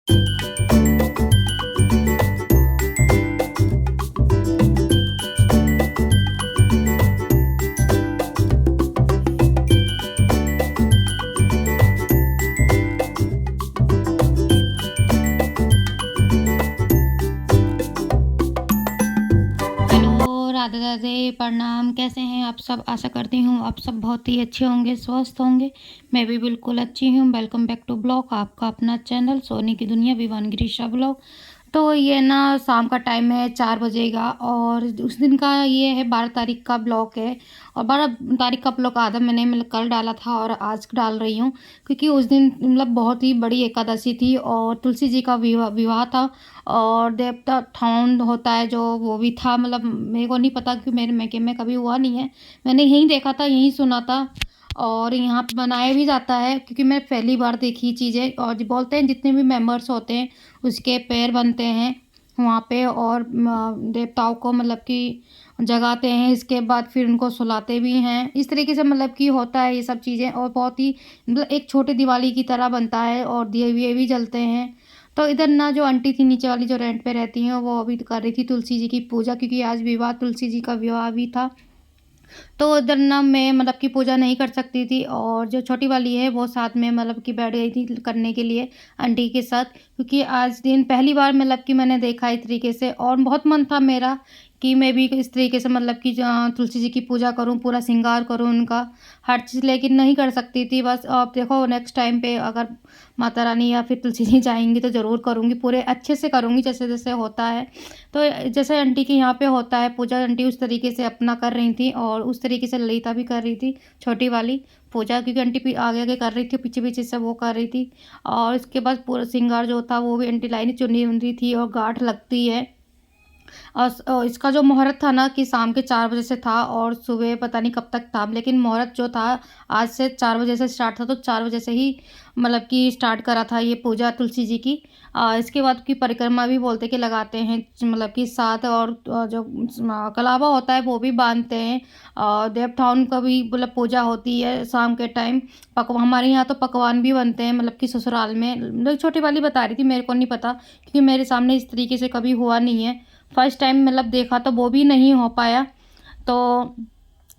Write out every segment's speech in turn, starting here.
Hello, Radhe Radhe, प्रणाम। कैसे हैं आप सब? आशा करती हूँ आप सब बहुत ही अच्छे होंगे, स्वस्थ होंगे। मैं भी बिल्कुल अच्छी हूँ। वेलकम बैक टू ब्लॉग, आपका अपना चैनल सोनी की दुनिया विवान गिरीशा ब्लॉग। तो ये ना शाम का टाइम है, 4 बजेगा और उस दिन का ये है 12 तारीख का ब्लॉग है। और 12 तारीख का ब्लॉग आधा मैंने मतलब कल डाला था और आज डाल रही हूँ, क्योंकि उस दिन मतलब बहुत ही बड़ी एकादशी थी और तुलसी जी का विवाह विवाह था। और देवता ठाउन होता है जो, वो भी था। मतलब मेरे को नहीं पता कि मेरे मैके में कभी हुआ नहीं है। मैंने यहीं देखा था, यहीं सुना था। और यहाँ पे बनाया भी जाता है, क्योंकि मैं पहली बार देखी चीज़ें। और जी बोलते हैं जितने भी मेंबर्स होते हैं उसके पैर बनते हैं वहाँ पे, और देवताओं को मतलब कि जगाते हैं। इसके बाद फिर उनको सुलाते भी हैं। इस तरीके से मतलब कि होता है ये सब चीज़ें। और बहुत ही मतलब एक छोटी दिवाली की तरह बनता है और दिए विए भी जलते हैं। तो इधर ना जो आंटी थी नीचे वाली जो रेंट पे रहती हैं, वो अभी कर रही थी तुलसी जी की पूजा, क्योंकि आज विवाह तुलसी जी का विवाह भी था। तो उधर ना मैं मतलब कि पूजा नहीं कर सकती थी, और जो छोटी वाली है वो साथ में मतलब कि बैठ गई थी करने के लिए आंटी के साथ, क्योंकि आज दिन पहली बार मतलब कि मैंने देखा इस तरीके से। और बहुत मन था मेरा कि मैं भी इस तरीके से मतलब कि तुलसी जी की पूजा करूं, पूरा श्रृंगार करूं उनका, हर चीज़, लेकिन नहीं कर सकती थी। बस अब देखो नेक्स्ट टाइम पे अगर माता रानी या फिर तुलसी जी जाएंगी तो ज़रूर करूँगी, पूरे अच्छे से करूँगी जैसे जैसे होता है। तो जैसे आंटी के यहाँ पे होता है पूजा, आंटी उस तरीके से अपना कर रही थी और उस तरीके से ललिता भी कर रही थी, छोटी वाली पूजा, क्योंकि आंटी आगे आगे कर रही थी, पीछे पीछे से वो कर रही थी। और इसके बाद पूरा श्रृंगार जो था वो भी आंटी लाइनी चुन्नी उन रही थी, और गांठ लगती है। और इसका जो मुहूर्त था ना कि शाम के 4 बजे से था और सुबह पता नहीं कब तक था, लेकिन मुहूर्त जो था आज से 4 बजे से स्टार्ट था, तो 4 बजे से ही मतलब कि स्टार्ट करा था ये पूजा तुलसी जी की। इसके बाद की परिक्रमा भी बोलते कि लगाते हैं, मतलब कि साथ, और जो कलावा होता है वो भी बांधते हैं। और देवठाउन का भी मतलब पूजा होती है शाम के टाइम। हमारे यहाँ तो पकवान भी बनते हैं, मतलब कि ससुराल में, मतलब छोटी वाली बता रही थी, मेरे को नहीं पता, क्योंकि मेरे सामने इस तरीके से कभी हुआ नहीं है। फर्स्ट टाइम मतलब देखा तो वो भी नहीं हो पाया। तो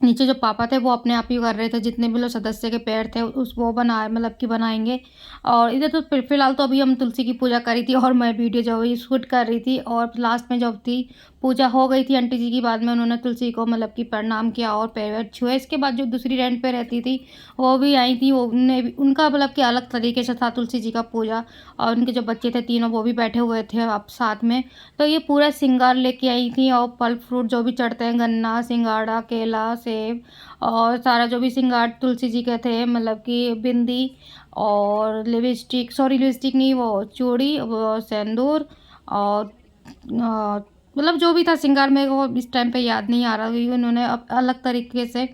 नीचे जो पापा थे वो अपने आप ही कर रहे थे, जितने भी लोग सदस्य के पैर थे उस वो बनाए मतलब कि बनाएंगे। और इधर तो फिलहाल तो अभी हम तुलसी की पूजा करी थी और मैं वीडियो जो है शूट कर रही थी। और लास्ट में जब थी पूजा हो गई थी आंटी जी की, बाद में उन्होंने तुलसी को मतलब कि प्रणाम किया और पैर वैर छुए। इसके बाद जो दूसरी रेंट पे रहती थी वो भी आई थी, वो उनने भी, उनका मतलब कि अलग तरीके से था तुलसी जी का पूजा। और उनके जो बच्चे थे तीनों वो भी बैठे हुए थे आप साथ में। तो ये पूरा श्रृंगार लेके आई थी, और फल फ्रूट जो भी चढ़ते हैं, गन्ना, सिंगाड़ा, केला, सेब, और सारा जो भी श्रृंगार तुलसी जी के थे, मतलब कि बिंदी और लिपस्टिक, सॉरी लिपस्टिक नहीं, वो चूड़ी, वो सिंदूर, और मतलब जो भी था श्रृंगार, मेरे को इस टाइम पे याद नहीं आ रहा, क्योंकि उन्होंने अलग तरीके से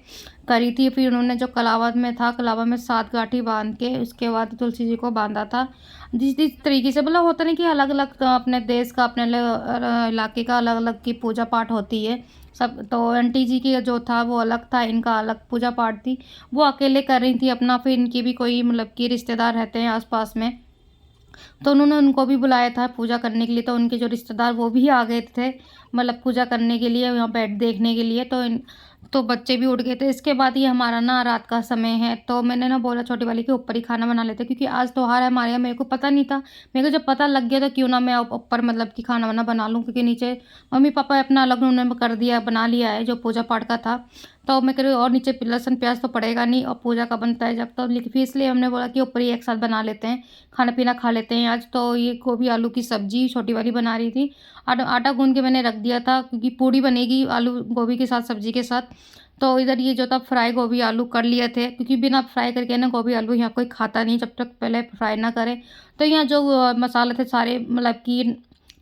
करी थी। फिर उन्होंने जो कलावा में था, कलावा में 7 गांठी बांध के उसके बाद तुलसी जी को बांधा था। जिस जिस तरीके से मतलब होता नहीं कि अलग अलग अपने देश का, अपने इलाके का अलग अलग की पूजा पाठ होती है सब। तो आंटी जी की जो था वो अलग था, इनका अलग पूजा पाठ थी। वो अकेले कर रही थी अपना, फिर इनकी भी कोई मतलब कि रिश्तेदार रहते हैं आसपास में, तो उन्होंने उनको भी बुलाया था पूजा करने के लिए। तो उनके जो रिश्तेदार वो भी आ गए थे, मतलब पूजा करने के लिए, यहाँ बैठ देखने के लिए। तो बच्चे भी उठ गए थे। इसके बाद ये हमारा ना रात का समय है, तो मैंने ना बोला छोटी वाली के ऊपर ही खाना बना लेते, क्योंकि आज त्योहार है हमारे यहाँ। मेरे को पता नहीं था, मेरे को जब पता लग गया तो क्यों ना मैं ऊपर मतलब कि खाना वाना बना लूँ, क्योंकि नीचे मम्मी पापा अपना अलग उन्होंने कर दिया, बना लिया है जो पूजा पाठ का था। तो मैं कह रही हूँ और नीचे लहसुन प्याज तो पड़ेगा नहीं, और पूजा का बनता है जब, तो लेकिन फिर इसलिए हमने बोला कि ऊपर ही एक साथ बना लेते हैं, खाना पीना खा लेते हैं आज। तो ये गोभी आलू की सब्जी छोटी वाली बना रही थी। आटा आटा गूंद के मैंने रख दिया था, क्योंकि पूड़ी बनेगी आलू गोभी के साथ, सब्जी के साथ। तो इधर ये जो था फ्राई गोभी आलू कर लिए थे, क्योंकि बिना फ्राई करके ना गोभी आलू यहाँ कोई खाता नहीं जब तक पहले फ्राई ना करे। तो यहाँ जो मसाले थे सारे मतलब कि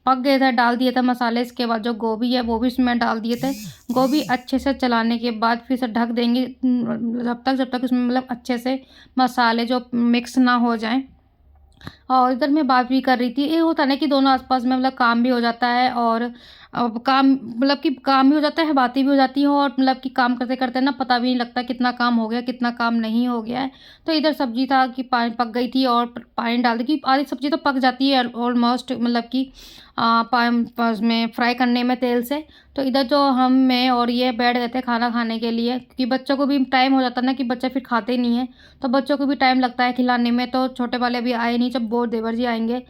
पक गए थे, डाल दिए थे मसाले। इसके बाद जो गोभी है वो भी इसमें डाल दिए थे। गोभी अच्छे से चलाने के बाद फिर से ढक देंगे, जब तक उसमें मतलब अच्छे से मसाले जो मिक्स ना हो जाएं। और इधर मैं बात भी कर रही थी। ये होता है ना कि दोनों आस-पास में मतलब काम भी हो जाता है और काम मतलब कि काम भी हो जाता है, बातें भी हो जाती हैं और मतलब कि काम करते-करते ना पता भी नहीं लगता कितना काम हो गया, कितना काम नहीं हो गया है। तो इधर सब्ज़ी था कि पक गई थी और पानी डाल दी कि आधी सब्ज़ी तो पक जाती है ऑलमोस्ट मतलब कि पाम पास में फ्राई करने में तेल से। तो इधर जो मैं और ये बैठ गए थे खाना खाने के लिए क्योंकि बच्चों को भी टाइम हो जाता है ना कि बच्चे फिर खाते नहीं हैं। तो बच्चों को भी टाइम लगता है खिलाने में, तो छोटे वाले अभी आए नहीं, जब वो देवर जी आएँगे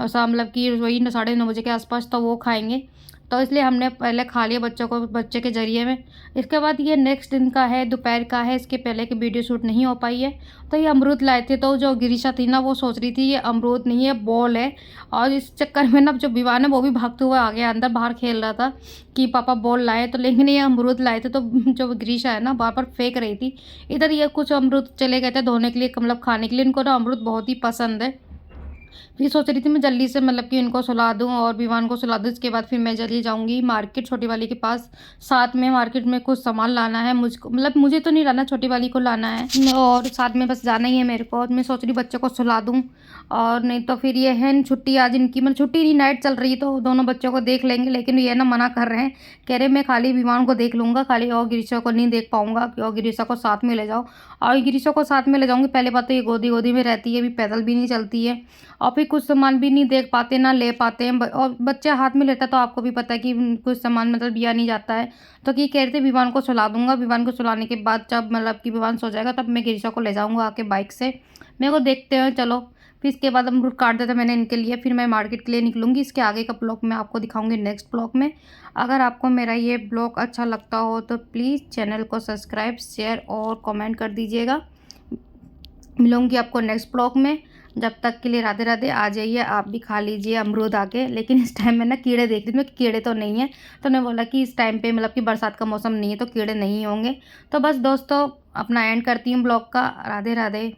शाम मतलब कि वही साढ़े 9 बजे के आस-पास तो वो खाएँगे। तो इसलिए हमने पहले खा लिया बच्चों को बच्चे के ज़रिए में। इसके बाद ये नेक्स्ट दिन का है, दोपहर का है, इसके पहले की वीडियो शूट नहीं हो पाई है। तो ये अमरूद लाए थे, तो जो गिरीशा थी ना वो सोच रही थी ये अमरूद नहीं है, बॉल है और इस चक्कर में ना जो विवान है वो भी भागते हुए आ गया अंदर, बाहर खेल रहा था कि पापा बॉल लाए, तो लेकिन ये अमरूद लाए थे। तो जो गिरीशा है ना बार-बार फेंक रही थी। इधर ये कुछ अमरूद चले गए थे धोने के लिए मतलब खाने के लिए, इनको ना अमरूद बहुत ही पसंद है। फिर सोच रही थी मैं जल्दी से मतलब कि इनको सुला दूँ और विवान को सुला दूँ, इसके बाद फिर मैं जल्दी जाऊँगी मार्केट छोटी वाली के पास। साथ में मार्केट में कुछ सामान लाना है मुझको, मतलब मुझे तो नहीं लाना, छोटी वाली को लाना है और साथ में बस जाना ही है मेरे को। और मैं सोच रही बच्चों को सुला दूँ और नहीं तो फिर ये है छुट्टी आज इनकी, मतलब छुट्टी नहीं नाइट चल रही है तो दोनों बच्चों को देख लेंगे, लेकिन ये ना मना कर रहे हैं। कह रहे मैं खाली विवान को देख लूँगा, खाली और गिरीशा को नहीं देख पाऊँगा कि और गिरीशा को साथ में ले जाओ। और गिरीशा को साथ में ले जाऊँगी, पहली बात तो ये गोदी-गोदी में रहती है, अभी पैदल भी नहीं चलती है और फिर कुछ सामान भी नहीं देख पाते, ना ले पाते हैं और बच्चे हाथ में लेता है तो आपको भी पता है कि कुछ सामान मतलब दिया नहीं जाता है। तो ये कह रहे थे विवान को सुला दूँगा, विवान को सुलाने के बाद जब मतलब कि विवान सो जाएगा तब मैं गिरीशा को ले जाऊँगा आके बाइक से। मेरे को देखते हैं चलो। फिर इसके बाद अमरूद काट दिया था मैंने इनके लिए, फिर मैं मार्केट के लिए निकलूँगी। इसके आगे का ब्लॉग मैं आपको दिखाऊँगी नेक्स्ट ब्लॉग में। अगर आपको मेरा ये ब्लॉग अच्छा लगता हो तो प्लीज़ चैनल को सब्सक्राइब, शेयर और कमेंट कर दीजिएगा। मिलूँगी आपको नेक्स्ट ब्लॉग में। जब तक के लिए राधे राधे। आ जाइए आप भी खा लीजिए अमरूद आके। लेकिन इस टाइम में ना कीड़े देख रही थी मैं, कीड़े तो नहीं है, तो उन्होंने बोला कि इस टाइम पे मतलब कि बरसात का मौसम नहीं है तो कीड़े नहीं होंगे। तो बस दोस्तों अपना एंड करती हूँ ब्लॉग का। राधे राधे।